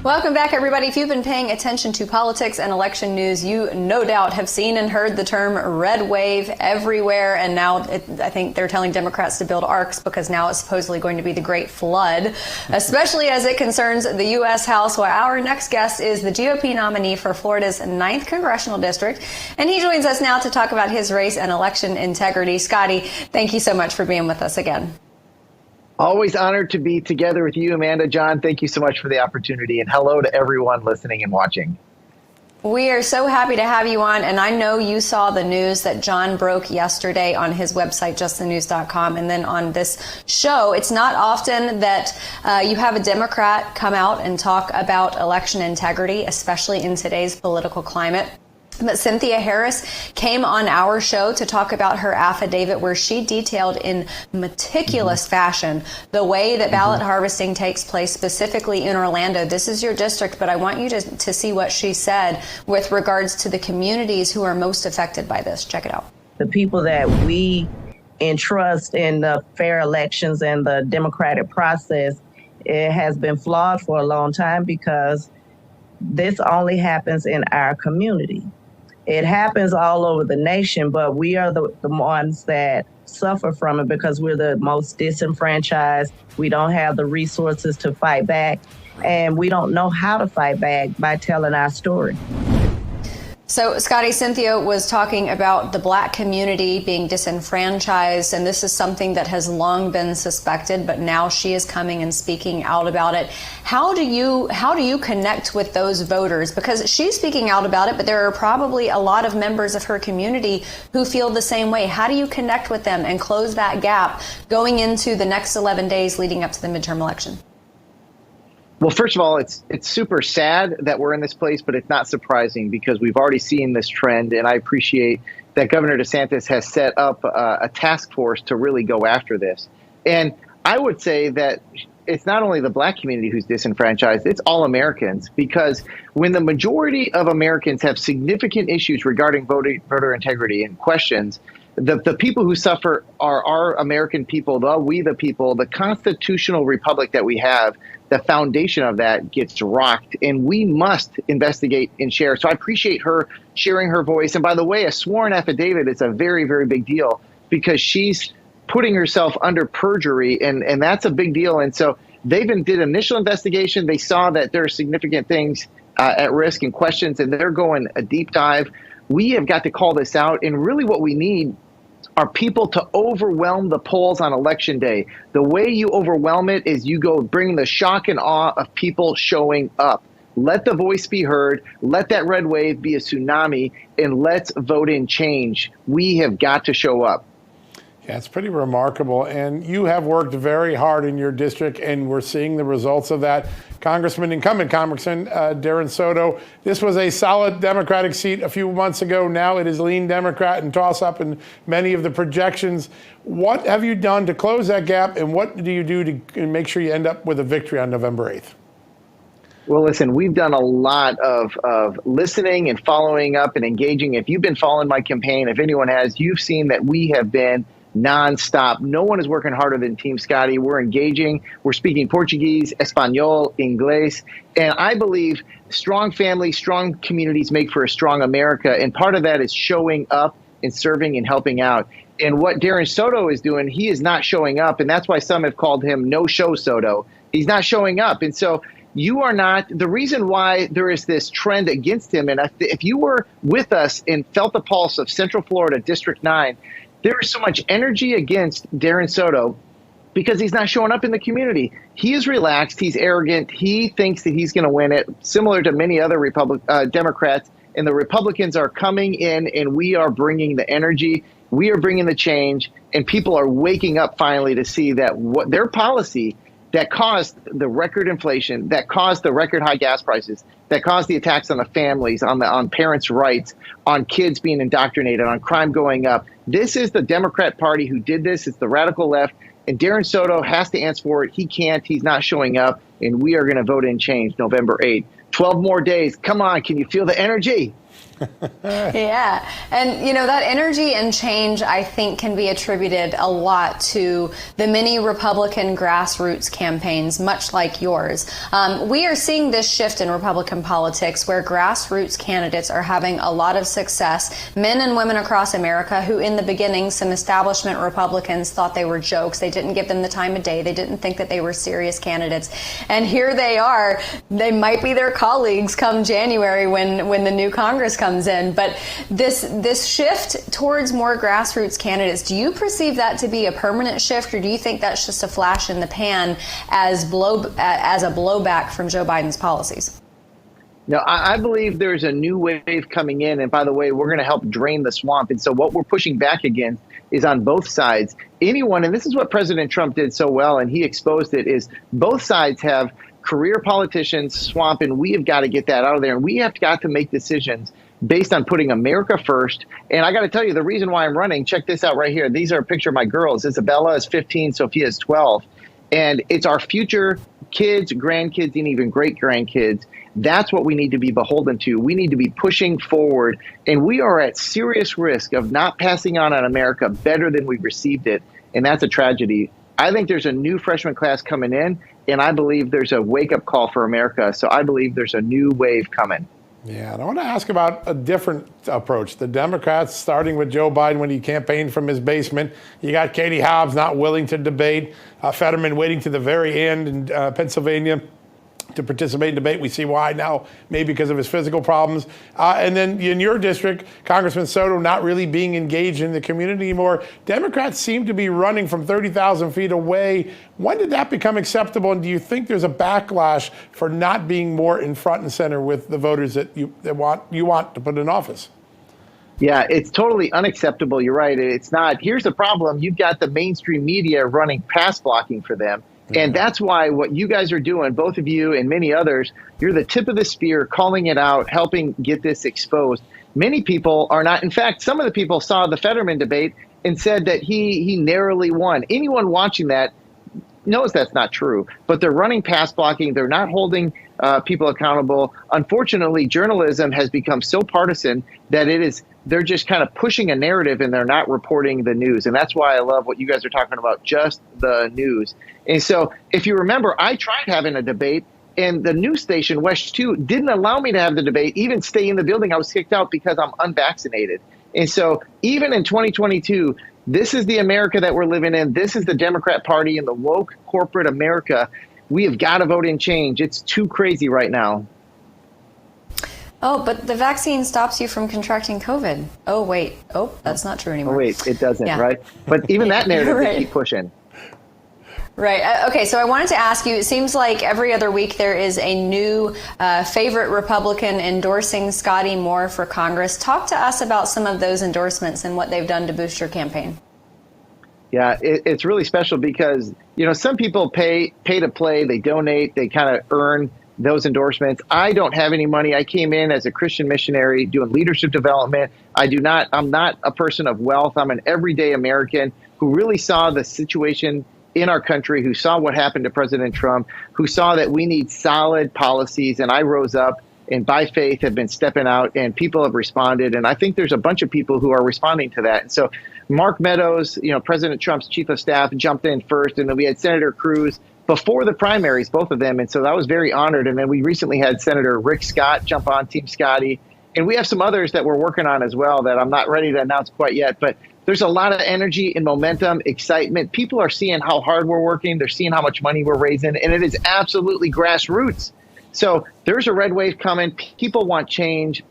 Welcome back, everybody. If you've been paying attention to politics and election news, you no doubt have seen and heard the term red wave everywhere. And now I think they're telling Democrats to build arcs because now it's supposedly going to be the Great Flood, especially as it concerns the U.S. House. Well, our next guest is the GOP nominee for Florida's 9th Congressional District. And he joins us now to talk about his race and election integrity. Scotty, thank you so much for being with us again. Always honored to be together with you, Amanda. John, thank you so much for the opportunity. And hello to everyone listening and watching. We are so happy to have you on. And I know you saw the news that John broke yesterday on his website, justthenews.com. And then on this show, it's not often that you have a Democrat come out and talk about election integrity, especially in today's political climate. But Cynthia Harris came on our show to talk about her affidavit where she detailed in meticulous fashion the way that ballot harvesting takes place specifically in Orlando. This is your district, but I want you to see what she said with regards to the communities who are most affected by this. Check it out. The people that we entrust in the fair elections and the democratic process, it has been flawed for a long time because this only happens in our community. It happens all over the nation, but we are the ones that suffer from it because we're the most disenfranchised. We don't have the resources to fight back, and we don't know how to fight back by telling our story. So, Scotty, Cynthia was talking about the Black community being disenfranchised, and this is something that has long been suspected, but now she is coming and speaking out about it. How do you connect with those voters? Because she's speaking out about it, but there are probably a lot of members of her community who feel the same way. How do you connect with them and close that gap going into the next 11 days leading up to the midterm election? Well, first of all, it's super sad that we're in this place, but it's not surprising because we've already seen this trend. And I appreciate that Governor DeSantis has set up a task force to really go after this. And I would say that it's not only the Black community who's disenfranchised, it's all Americans, because when the majority of Americans have significant issues regarding voter integrity and questions, the people who suffer are our American people, we the people, the constitutional republic that we have. The foundation of that gets rocked, and we must investigate and share. So I appreciate her sharing her voice. And by the way, a sworn affidavit is a very, very big deal because she's putting herself under perjury, and that's a big deal. And so they did initial investigation. They saw that there are significant things at risk and questions, and they're going a deep dive. We have got to call this out, and really what we need are people to overwhelm the polls on election day. The way you overwhelm it is you go bring the shock and awe of people showing up. Let the voice be heard. Let that red wave be a tsunami, and let's vote in change. We have got to show up. Yeah, it's pretty remarkable. And you have worked very hard in your district, and we're seeing the results of that. Incumbent Congressman Darren Soto, this was a solid Democratic seat a few months ago. Now it is lean Democrat and toss up in many of the projections. What have you done to close that gap, and what do you do to make sure you end up with a victory on November 8th? Well, listen, we've done a lot of listening and following up and engaging. If you've been following my campaign, if anyone has, you've seen that we have been nonstop. No one is working harder than Team Scotty. We're engaging. We're speaking Portuguese, Espanol, Inglés. And I believe strong families, strong communities make for a strong America. And part of that is showing up and serving and helping out. And what Darren Soto is doing, he is not showing up. And that's why some have called him no-show Soto. He's not showing up. And so you are not the reason why there is this trend against him. And if you were with us and felt the pulse of Central Florida, District 9, there is so much energy against Darren Soto because he's not showing up in the community. He is relaxed. He's arrogant. He thinks that he's going to win it, similar to many other Democrats. And the Republicans are coming in, and we are bringing the energy. We are bringing the change, and people are waking up finally to see that what their policy that caused the record inflation, that caused the record high gas prices, that caused the attacks on the families, on parents' rights, on kids being indoctrinated, on crime going up. This is the Democrat Party who did this. It's the radical left. And Darren Soto has to answer for it. He can't. He's not showing up. And we are going to vote in change November 8th. 12 more days. Come on. Can you feel the energy? Yeah. And, that energy and change, I think, can be attributed a lot to the many Republican grassroots campaigns, much like yours. We are seeing this shift in Republican politics where grassroots candidates are having a lot of success. Men and women across America who, in the beginning, some establishment Republicans thought they were jokes. They didn't give them the time of day. They didn't think that they were serious candidates. And here they are. They might be their colleagues come January when the new Congress comes in. But this shift towards more grassroots candidates, do you perceive that to be a permanent shift, or do you think that's just a flash in the pan as a blowback from Joe Biden's policies? No, I believe there's a new wave coming in. And by the way, we're going to help drain the swamp. And so what we're pushing back against is on both sides. Anyone, and this is what President Trump did so well, and he exposed it, is both sides have career politicians swamp, and we have got to get that out of there. And we have got to make decisions based on putting America first. And I got to tell you, the reason why I'm running, check this out right here. These are a picture of my girls. Isabella is 15, Sophia is 12. And it's our future kids, grandkids, and even great-grandkids. That's what we need to be beholden to. We need to be pushing forward. And we are at serious risk of not passing on America better than we received it. And that's a tragedy. I think there's a new freshman class coming in, and I believe there's a wake-up call for America. So I believe there's a new wave coming. Yeah, and I want to ask about a different approach. The Democrats, starting with Joe Biden when he campaigned from his basement. You got Katie Hobbs not willing to debate. Fetterman waiting to the very end in Pennsylvania to participate in debate. We see why now, maybe because of his physical problems. And then in your district, Congressman Soto not really being engaged in the community anymore. Democrats seem to be running from 30,000 feet away. When did that become acceptable? And do you think there's a backlash for not being more in front and center with the voters that you want to put in office? Yeah, it's totally unacceptable. You're right. It's not. Here's the problem. You've got the mainstream media running pass blocking for them. And that's why what you guys are doing, both of you and many others, you're the tip of the spear, calling it out, helping get this exposed. Many people are not. In fact, some of the people saw the Fetterman debate and said that he narrowly won. Anyone watching that knows that's not true. But they're running pass blocking. They're not holding people accountable. Unfortunately, journalism has become so partisan that they're just kind of pushing a narrative and they're not reporting the news. And that's why I love what you guys are talking about, just the news. And so if you remember, I tried having a debate and the news station, West 2, didn't allow me to have the debate, even stay in the building. I was kicked out because I'm unvaccinated. And so even in 2022, this is the America that we're living in. This is the Democrat Party and the woke corporate America. We have got to vote in change. It's too crazy right now. Oh, but the vaccine stops you from contracting COVID. Oh, wait. Oh, that's not true anymore. Oh, wait, it doesn't, right? But even that narrative, right. They keep pushing. Right. Okay, so I wanted to ask you, it seems like every other week there is a new favorite Republican endorsing Scotty Moore for Congress. Talk to us about some of those endorsements and what they've done to boost your campaign. Yeah, it's really special because, some people pay to play, they donate, they kind of earn those endorsements. I don't have any money. I came in as a Christian missionary doing leadership development. I'm not a person of wealth. I'm an everyday American who really saw the situation in our country, who saw what happened to President Trump, who saw that we need solid policies. And I rose up and by faith have been stepping out and people have responded. And I think there's a bunch of people who are responding to that. And so Mark Meadows, President Trump's chief of staff, jumped in first. And then we had Senator Cruz before the primaries, both of them. And so I was very honored. And then we recently had Senator Rick Scott jump on, Team Scotty. And we have some others that we're working on as well that I'm not ready to announce quite yet. But there's a lot of energy and momentum, excitement. People are seeing how hard we're working. They're seeing how much money we're raising. And it is absolutely grassroots. So there's a red wave coming. People want change.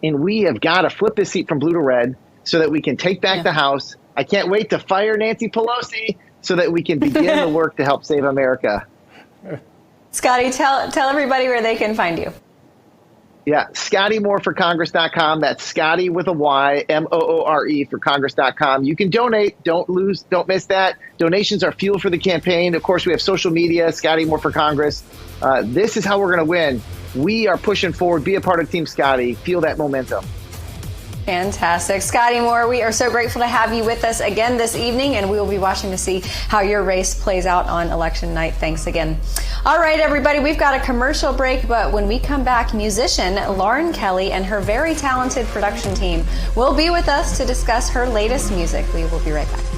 And we have got to flip this seat from blue to red so that we can take back the House. I can't wait to fire Nancy Pelosi so that we can begin the work to help save America. Scotty, tell everybody where they can find you. Yeah, ScottyMooreForCongress.com. That's Scotty with a Y, Moore for Congress.com. You can donate. Don't miss that. Donations are fuel for the campaign. Of course, we have social media, Scotty Moore for Congress. This is how we're going to win. We are pushing forward. Be a part of Team Scotty. Feel that momentum. Fantastic. Scotty Moore, we are so grateful to have you with us again this evening, and we will be watching to see how your race plays out on election night. Thanks again. All right, everybody, we've got a commercial break, but when we come back, musician Lauren Kelly and her very talented production team will be with us to discuss her latest music. We will be right back.